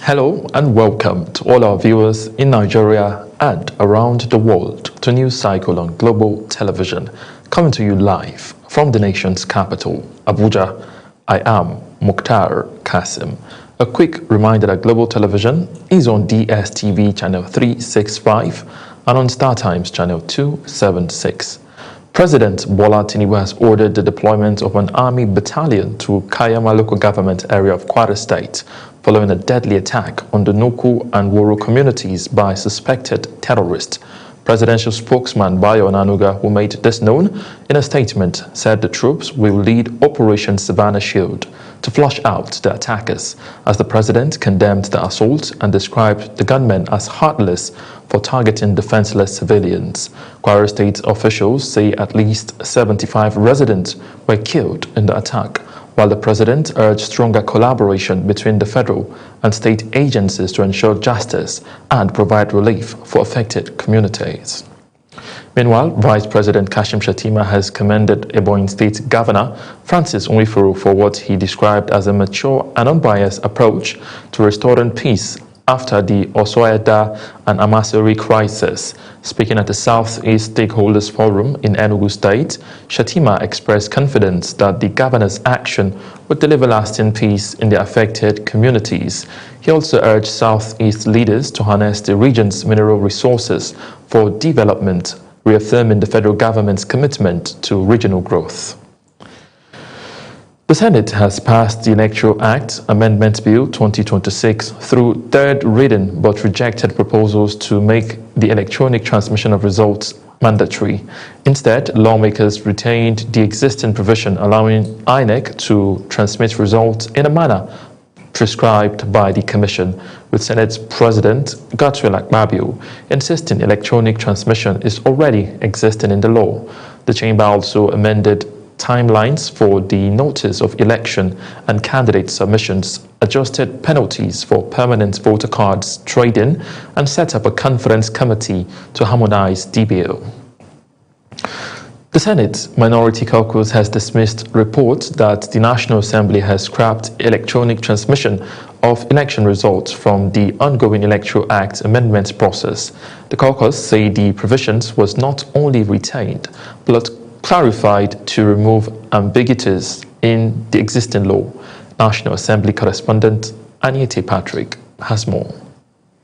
Hello and welcome to all our viewers in Nigeria and around the world to News Cycle on Global Television, coming to you live from the nation's capital, Abuja. I am Mukhtar Kasim. A quick reminder that Global Television is on DSTV channel 365 and on StarTimes channel 276. President Bola Tinubu has ordered the deployment of an army battalion to Kayama local government area of Kwara State following a deadly attack on the Nuku and Woro communities by suspected terrorists. Presidential spokesman Bayo Onanuga, who made this known in a statement, said the troops will lead Operation Savannah Shield to flush out the attackers, as the president condemned the assault and described the gunmen as heartless for targeting defenseless civilians. Kwara State officials say at least 75 residents were killed in the attack, while the president urged stronger collaboration between the federal and state agencies to ensure justice and provide relief for affected communities. Meanwhile, Vice President Kashim Shettima has commended Ebonyi State Governor Francis Nwifuru for what he described as a mature and unbiased approach to restoring peace after the Osoeda and Amasori crisis. Speaking at the Southeast Stakeholders Forum in Enugu State, Shettima expressed confidence that the governor's action would deliver lasting peace in the affected communities. He also urged Southeast leaders to harness the region's mineral resources for development, reaffirming the federal government's commitment to regional growth. The Senate has passed the Electoral Act Amendment Bill 2026 through third reading, but rejected proposals to make the electronic transmission of results mandatory. Instead, lawmakers retained the existing provision allowing INEC to transmit results in a manner prescribed by the Commission, with Senate President Godswill Akpabio insisting electronic transmission is already existing in the law. The chamber also amended timelines for the notice of election and candidate submissions, adjusted penalties for permanent voter cards trading, and set up a conference committee to harmonize the bill. The Senate Minority Caucus has dismissed reports that the National Assembly has scrapped electronic transmission of election results from the ongoing Electoral Act amendment process. The caucus say the provisions was not only retained, but clarified to remove ambiguities in the existing law. National Assembly correspondent Aniete Patrick has more.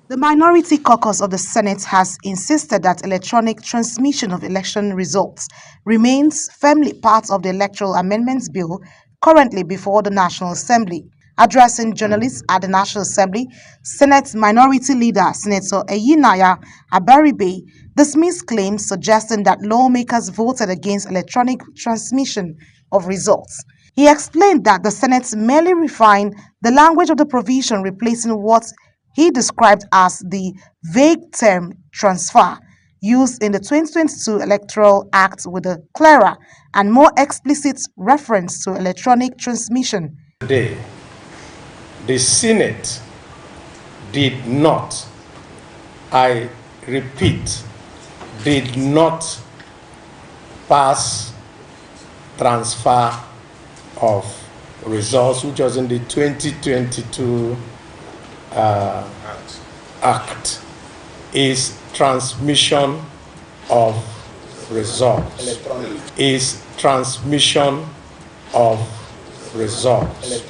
The Minority Caucus of the Senate has insisted that electronic transmission of election results remains firmly part of the Electoral Amendments Bill currently before the National Assembly. Addressing journalists at the National Assembly, Senate Minority Leader Senator Eyinaya Abaribe dismissed claims suggesting that lawmakers voted against electronic transmission of results. He explained that the Senate merely refined the language of the provision, replacing what he described as the vague term transfer used in the 2022 Electoral Act with a clearer and more explicit reference to electronic transmission. Today, the Senate did not, I repeat, did not pass transfer of results, which was in the 2022 Act, is transmission of results. Is transmission of results.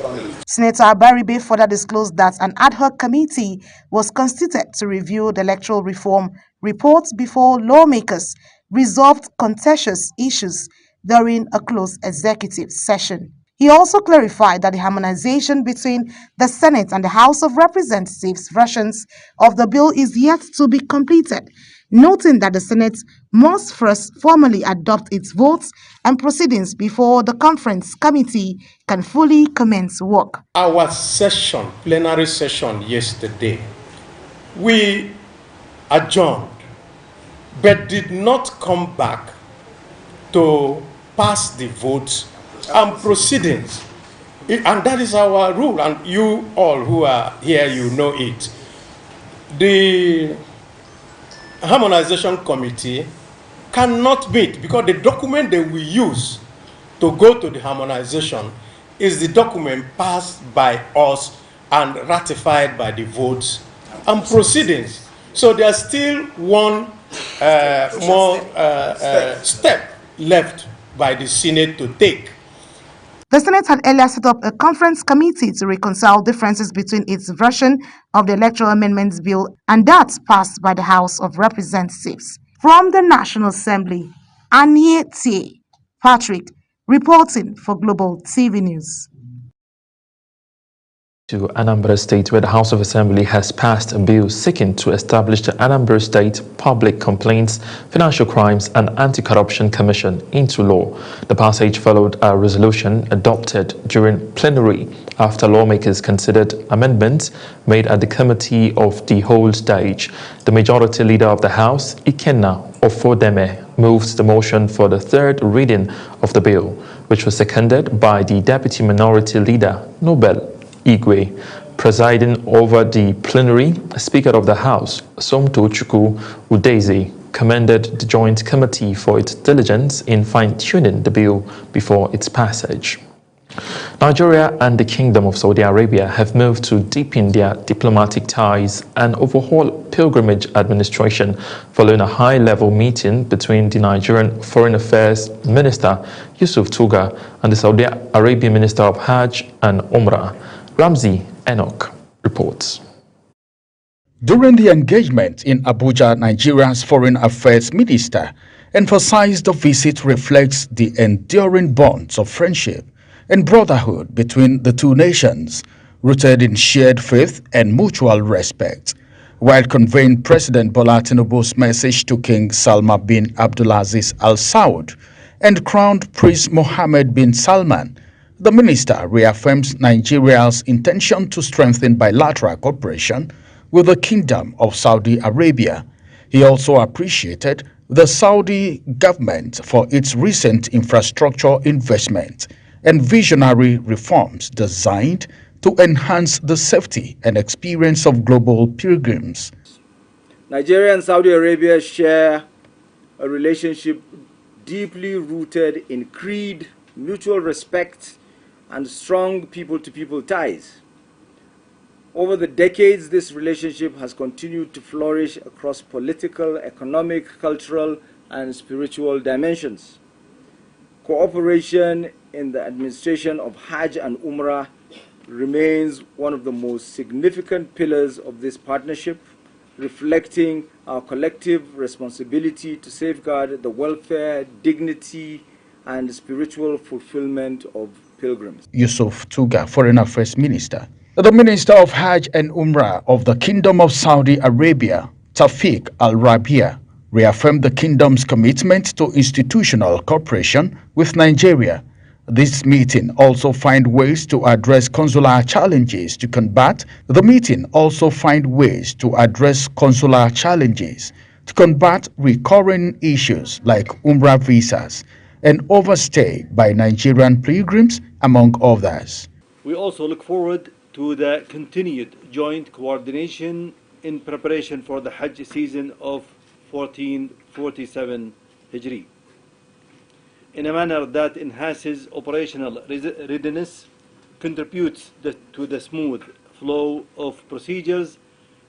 Senator Abaribe further disclosed that an ad hoc committee was constituted to review the electoral reform reports before lawmakers resolved contentious issues during a closed executive session. He also clarified that the harmonization between the Senate and the House of Representatives versions of the bill is yet to be completed, noting that the Senate must first formally adopt its votes and proceedings before the conference committee can fully commence work. Our session, plenary session yesterday, we adjourned, but did not come back to pass the votes and proceedings. And that is our rule, and you all who are here, you know it. The Harmonization Committee cannot meet because the document that we use to go to the harmonization is the document passed by us and ratified by the votes and proceedings. So there's still one more step left by the Senate to take. The Senate had earlier set up a conference committee to reconcile differences between its version of the Electoral Amendments Bill and that passed by the House of Representatives. From the National Assembly, Aniete Patrick reporting for Global TV News. To Anambra State, where the House of Assembly has passed a bill seeking to establish the Anambra State Public Complaints, Financial Crimes and Anti-Corruption Commission into law. The passage followed a resolution adopted during plenary after lawmakers considered amendments made at the Committee of the Whole stage. The Majority Leader of the House, Ikenna Ofodeme, moved the motion for the third reading of the bill, which was seconded by the Deputy Minority Leader, Nobel Igwe. Presiding over the plenary, Speaker of the House, Somtochukwu Udeze, commended the Joint Committee for its diligence in fine-tuning the bill before its passage. Nigeria and the Kingdom of Saudi Arabia have moved to deepen their diplomatic ties and overhaul pilgrimage administration following a high-level meeting between the Nigerian Foreign Affairs Minister Yusuf Tuga and the Saudi Arabian Minister of Hajj and Umrah. Ramzi Enoch reports. During the engagement in Abuja, Nigeria's Foreign Affairs Minister emphasized the visit reflects the enduring bonds of friendship and brotherhood between the two nations, rooted in shared faith and mutual respect, while conveying President Bola Tinubu's message to King Salma bin Abdulaziz Al Saud and Crowned Prince Mohammed bin Salman. The minister reaffirms Nigeria's intention to strengthen bilateral cooperation with the Kingdom of Saudi Arabia. He also appreciated the Saudi government for its recent infrastructure investment and visionary reforms designed to enhance the safety and experience of global pilgrims. Nigeria and Saudi Arabia share a relationship deeply rooted in creed, mutual respect, and strong people-to-people ties. Over the decades, this relationship has continued to flourish across political, economic, cultural, and spiritual dimensions. Cooperation in the administration of Hajj and Umrah remains one of the most significant pillars of this partnership, reflecting our collective responsibility to safeguard the welfare, dignity, and spiritual fulfillment of pilgrims. Yusuf Tuga, Foreign Affairs Minister. The Minister of Hajj and Umrah of the Kingdom of Saudi Arabia, Tafiq Al-Rabia, reaffirmed the kingdom's commitment to institutional cooperation with Nigeria. This meeting also find ways to address consular challenges to combat recurring issues like Umrah visas and overstay by Nigerian pilgrims, among others. We also look forward to the continued joint coordination in preparation for the Hajj season of 1447 Hijri, in a manner that enhances operational readiness, contributes to the smooth flow of procedures,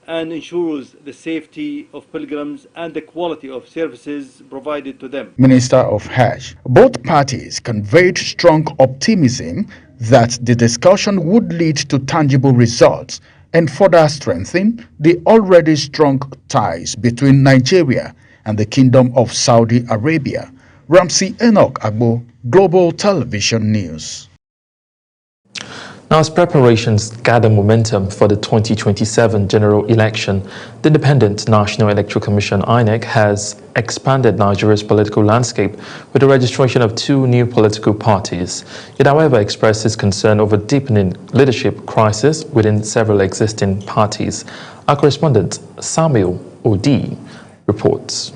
and ensures the safety of pilgrims and the quality of services provided to them. Minister of Hajj. Both parties conveyed strong optimism that the discussion would lead to tangible results and further strengthen the already strong ties between Nigeria and the Kingdom of Saudi Arabia. Ramzi Enoch Agbo, Global Television News. Now, as preparations gather momentum for the 2027 general election, the Independent National Electoral Commission (INEC) has expanded Nigeria's political landscape with the registration of 2 new political parties. It, however, expresses concern over deepening leadership crisis within several existing parties. Our correspondent Samuel Odi reports.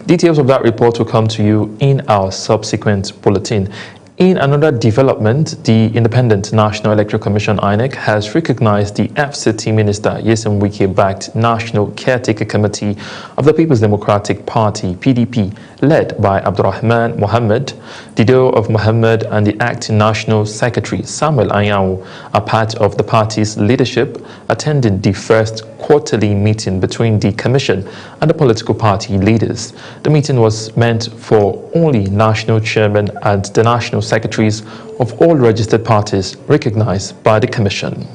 Details of that report will come to you in our subsequent bulletin. In another development, the Independent National Electoral Commission (INEC) has recognized the FCT Minister Nyesom Wike-backed National Caretaker Committee of the People's Democratic Party (PDP), led by Abdurrahman Mohammed, Dido of Mohammed, and the acting National Secretary Samuel Anyao are part of the party's leadership, attending the first quarterly meeting between the Commission and the political party leaders. The meeting was meant for only national chairmen and the national secretaries of all registered parties recognized by the Commission.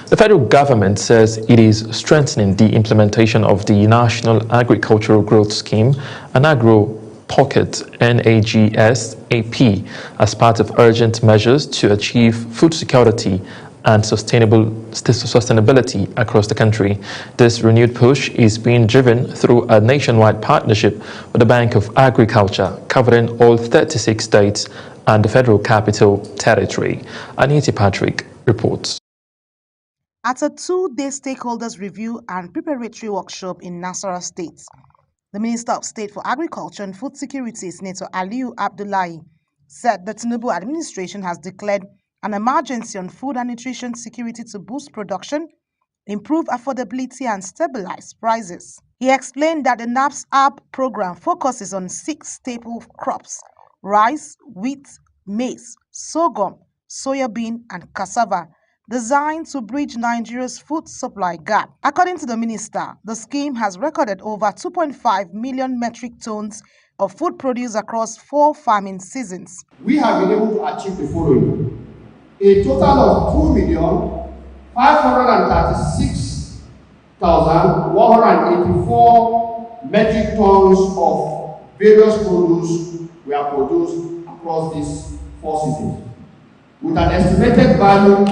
The federal government says it is strengthening the implementation of the National Agricultural Growth Scheme and Agro Pocket (NAGSAP) as part of urgent measures to achieve food security and sustainability across the country. This renewed push is being driven through a nationwide partnership with the Bank of Agriculture, covering all 36 states and the Federal Capital Territory. Anita Patrick reports. At a two-day stakeholders review and preparatory workshop in Nasarawa State, the Minister of State for Agriculture and Food Security, Senator Aliyu Abdullahi, said the Tinubu administration has declared an emergency on food and nutrition security to boost production, improve affordability, and stabilize prices. He explained that the NAPSAP program focuses on 6 staple crops: rice, wheat, maize, sorghum, soybean, and cassava, designed to bridge Nigeria's food supply gap. According to the minister, the scheme has recorded over 2.5 million metric tons of food produce across 4 farming seasons. We have been able to achieve the following: a total of 2,536,184 metric tons of various produce were produced across these 4 seasons, with an estimated value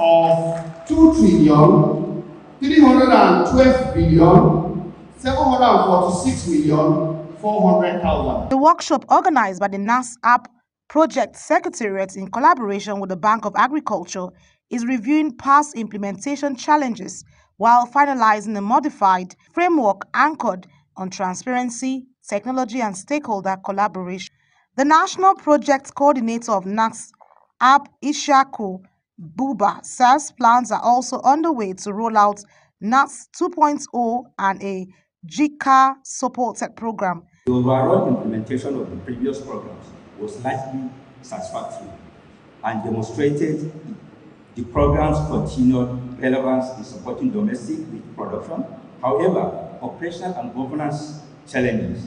of 2,312,746,400,000. The workshop, organized by the NASAP Project Secretariat in collaboration with the Bank of Agriculture, is reviewing past implementation challenges while finalizing a modified framework anchored on transparency, technology, and stakeholder collaboration. The National Project Coordinator of NASAP, Ishaku Buba, says plans are also underway to roll out NAS 2.0 and a JICA supported program. The overall implementation of the previous programs was largely satisfactory and demonstrated the program's continued relevance in supporting domestic production. However, operational and governance challenges.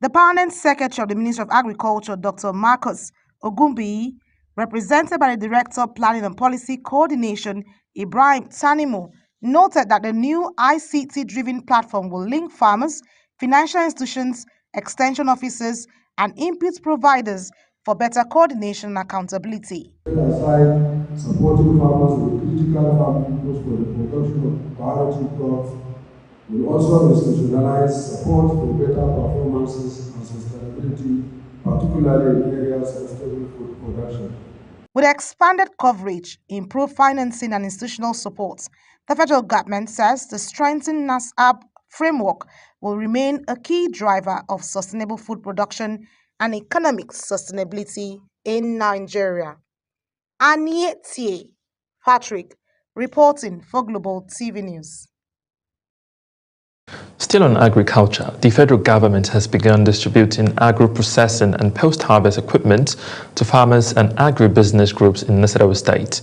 The permanent secretary of the Ministry of Agriculture, Dr. Marcus Ogumbi, represented by the Director of Planning and Policy Coordination, Ibrahim Tanimo, noted that the new ICT-driven platform will link farmers, financial institutions, extension officers, and input providers for better coordination and accountability. Aside supporting farmers with critical farm inputs for the production of priority crops, we also institutionalize support for better performances and sustainability, particularly in areas of stable food production. With expanded coverage, improved financing, and institutional support, the federal government says the strengthened NASAP framework will remain a key driver of sustainable food production and economic sustainability in Nigeria. Anita Patrick, reporting for Global TV News. Still on agriculture, the federal government has begun distributing agro-processing and post-harvest equipment to farmers and agribusiness groups in Nasarawa State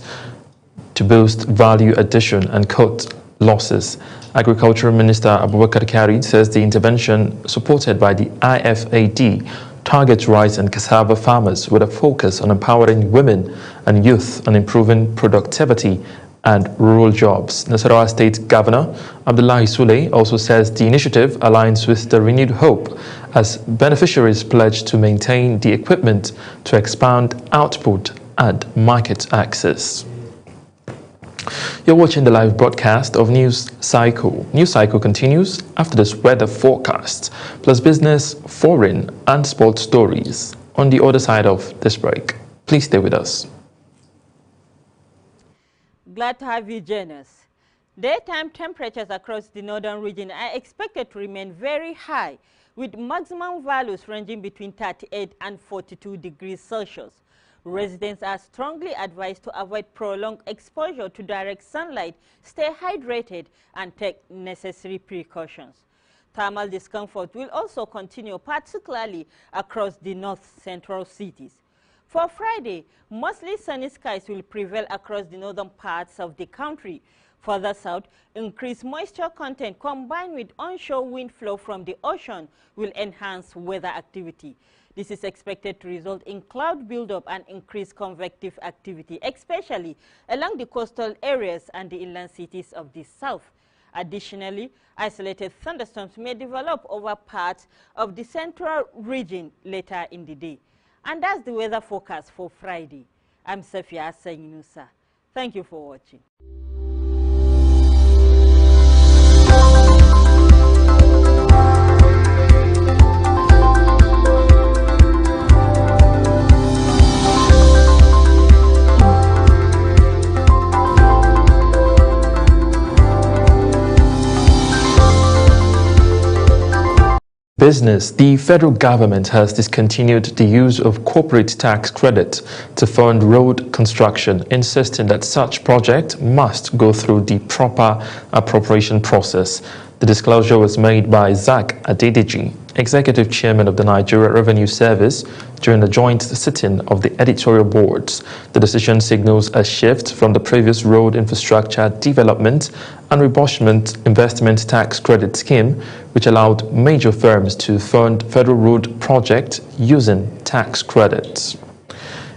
to boost value addition and cut losses. Agriculture Minister Abubakar Kari says the intervention, supported by the IFAD, targets rice and cassava farmers with a focus on empowering women and youth and improving productivity and rural jobs. Nasarawa State Governor Abdullahi Sule also says the initiative aligns with the renewed hope as beneficiaries pledge to maintain the equipment to expand output and market access. You're watching the live broadcast of News Cycle. News Cycle continues after this weather forecast, plus business, foreign, and sports stories on the other side of this break. Please stay with us. Glad to have you join us. Daytime temperatures across the northern region are expected to remain very high, with maximum values ranging between 38 and 42 degrees Celsius. Residents are strongly advised to avoid prolonged exposure to direct sunlight, stay hydrated, and take necessary precautions. Thermal discomfort will also continue, particularly across the north-central cities. For Friday, mostly sunny skies will prevail across the northern parts of the country. Further south, increased moisture content combined with onshore wind flow from the ocean will enhance weather activity. This is expected to result in cloud buildup and increased convective activity, especially along the coastal areas and the inland cities of the south. Additionally, isolated thunderstorms may develop over parts of the central region later in the day. And that's the weather forecast for Friday. I'm Safia Sayunusa. Thank you for watching. Business. The federal government has discontinued the use of corporate tax credit to fund road construction, insisting that such project must go through the proper appropriation process. The disclosure was made by Zach Adedeji, Executive Chairman of the Nigeria Revenue Service, during the joint sitting of the editorial boards. The decision signals a shift from the previous road infrastructure development and reimbursement investment tax credit scheme, which allowed major firms to fund federal road projects using tax credits.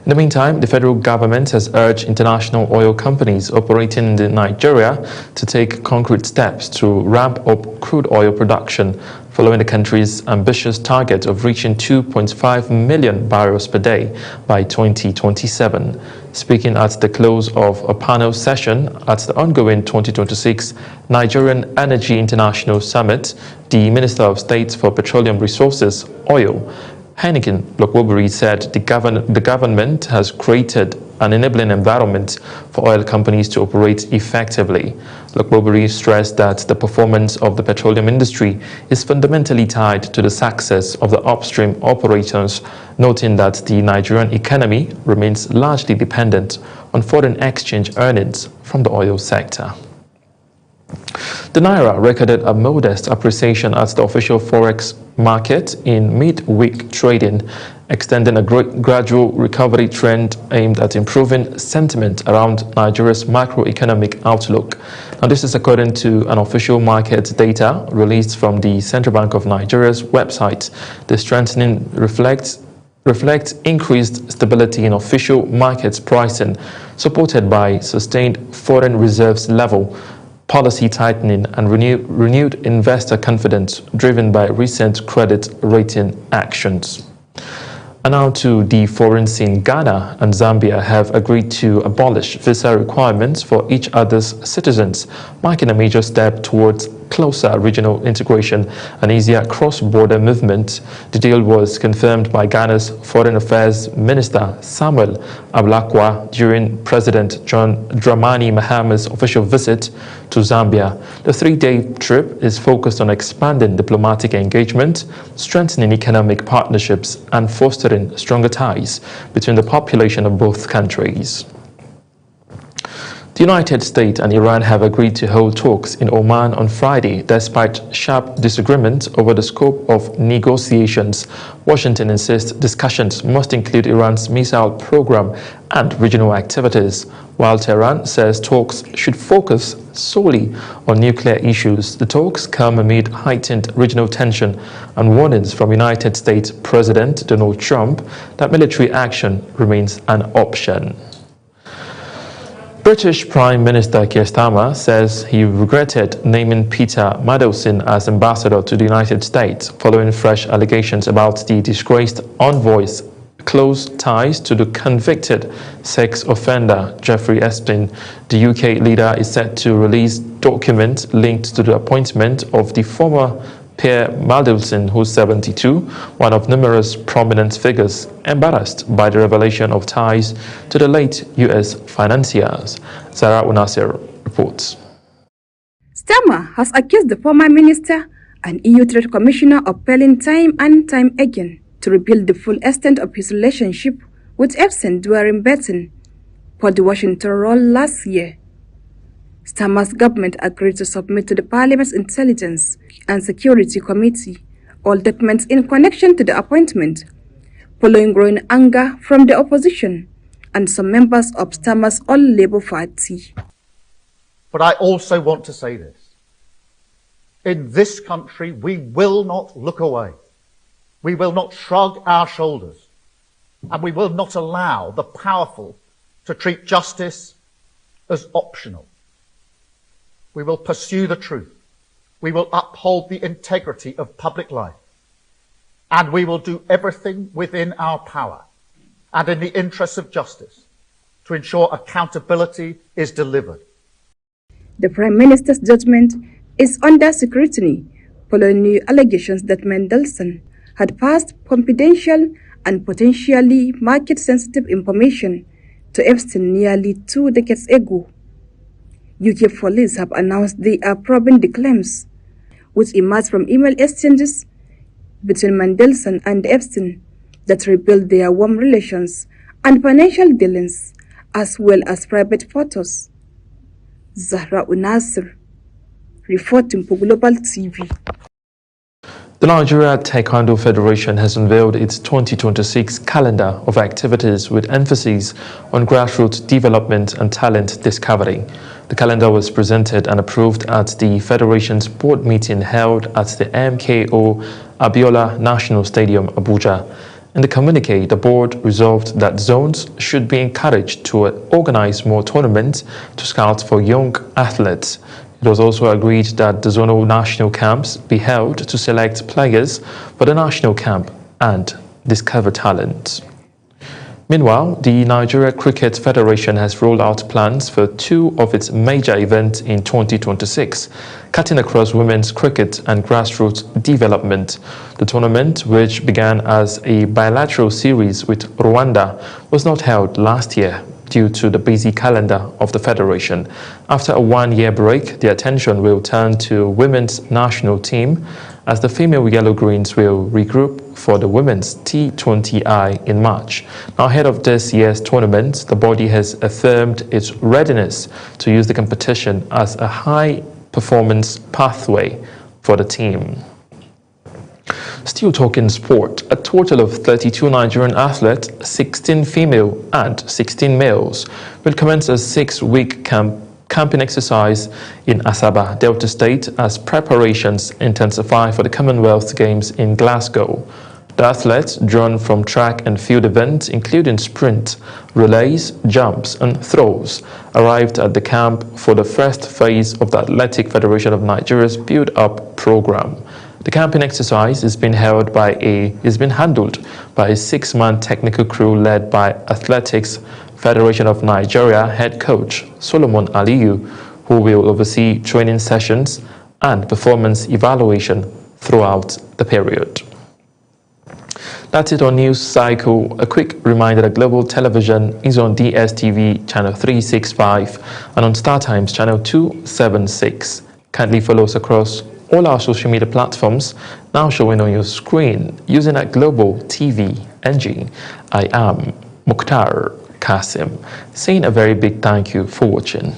In the meantime, the federal government has urged international oil companies operating in Nigeria to take concrete steps to ramp up crude oil production following the country's ambitious target of reaching 2.5 million barrels per day by 2027. Speaking at the close of a panel session at the ongoing 2026 Nigerian Energy International Summit, the Minister of State for Petroleum Resources, Oil, Heineken Blokwobiri, said the government has created an enabling environment for oil companies to operate effectively. Blokwobiri stressed that the performance of the petroleum industry is fundamentally tied to the success of the upstream operators, noting that the Nigerian economy remains largely dependent on foreign exchange earnings from the oil sector. The Naira recorded a modest appreciation at the official forex market in mid-week trading, extending a gradual recovery trend aimed at improving sentiment around Nigeria's macroeconomic outlook. Now, this is according to an official market data released from the Central Bank of Nigeria's website. The strengthening reflects increased stability in official markets pricing, supported by sustained foreign reserves level, policy tightening, and renewed investor confidence driven by recent credit rating actions. And now to the foreign scene. Ghana and Zambia have agreed to abolish visa requirements for each other's citizens, marking a major step towards closer regional integration and easier cross-border movement. The deal was confirmed by Ghana's Foreign Affairs Minister Samuel Ablakwa during President John Dramani Mahama's official visit to Zambia. The three-day trip is focused on expanding diplomatic engagement, strengthening economic partnerships, and fostering stronger ties between the population of both countries. The United States and Iran have agreed to hold talks in Oman on Friday, despite sharp disagreement over the scope of negotiations. Washington insists discussions must include Iran's missile program and regional activities, while Tehran says talks should focus solely on nuclear issues. The talks come amid heightened regional tension and warnings from United States President Donald Trump that military action remains an option. British Prime Minister Keir Starmer says he regretted naming Peter Mandelson as ambassador to the United States following fresh allegations about the disgraced envoy's close ties to the convicted sex offender Jeffrey Epstein. The UK leader is set to release documents linked to the appointment of the former Pierre Mandelson, who's 72, one of numerous prominent figures embarrassed by the revelation of ties to the late U.S. financiers. Zara Unasir reports. Starmer has accused the former minister An EU Trade Commissioner appealing time and time again to reveal the full extent of his relationship with Epstein during betting for the Washington role last year. Starmer's government agreed to submit to the Parliament's Intelligence and Security Committee all documents in connection to the appointment, following growing anger from the opposition and some members of Starmer's All-Labour Party. But I also want to say this. In this country, we will not look away. We will not shrug our shoulders. And we will not allow the powerful to treat justice as optional. We will pursue the truth. We will uphold the integrity of public life. And we will do everything within our power and in the interests of justice to ensure accountability is delivered. The Prime Minister's judgment is under scrutiny following new allegations that Mendelssohn had passed confidential and potentially market-sensitive information to Epstein nearly 2 decades ago. UK police have announced they are probing the claims, which emerged from email exchanges between Mendelssohn and Epstein that revealed their warm relations and financial dealings, as well as private photos. Zahra Unasir, reporting for Global TV. The Nigeria Taekwondo Federation has unveiled its 2026 calendar of activities with emphasis on grassroots development and talent discovery. The calendar was presented and approved at the Federation's board meeting held at the MKO Abiola National Stadium, Abuja. In the communique, the board resolved that zones should be encouraged to organize more tournaments to scout for young athletes. It was also agreed that the zonal national camps be held to select players for the national camp and discover talent. Meanwhile, the Nigeria Cricket Federation has rolled out plans for 2 of its major events in 2026, cutting across women's cricket and grassroots development. The tournament, which began as a bilateral series with Rwanda, was not held last year due to the busy calendar of the Federation. After a 1-year break, the attention will turn to women's national team as the female Yellow Greens will regroup for the women's T20I in March. Now, ahead of this year's tournament, the body has affirmed its readiness to use the competition as a high-performance pathway for the team. Still talking sport, a total of 32 Nigerian athletes, 16 female and 16 males, will commence a 6-week camping exercise in Asaba, Delta State, as preparations intensify for the Commonwealth Games in Glasgow. The athletes, drawn from track and field events, including sprint, relays, jumps, and throws, arrived at the camp for the first phase of the Athletic Federation of Nigeria's build-up program. The camping exercise is being handled by a 6-man technical crew led by Athletics Federation of Nigeria head coach Solomon Aliyu, who will oversee training sessions and performance evaluation throughout the period. That's it on News Cycle. A quick reminder that Global Television is on DSTV channel 365 and on StarTimes channel 276. Kindly follow us across all our social media platforms now showing on your screen using at Global TV NG. I am Mukhtar Kasim, saying a very big thank you for watching.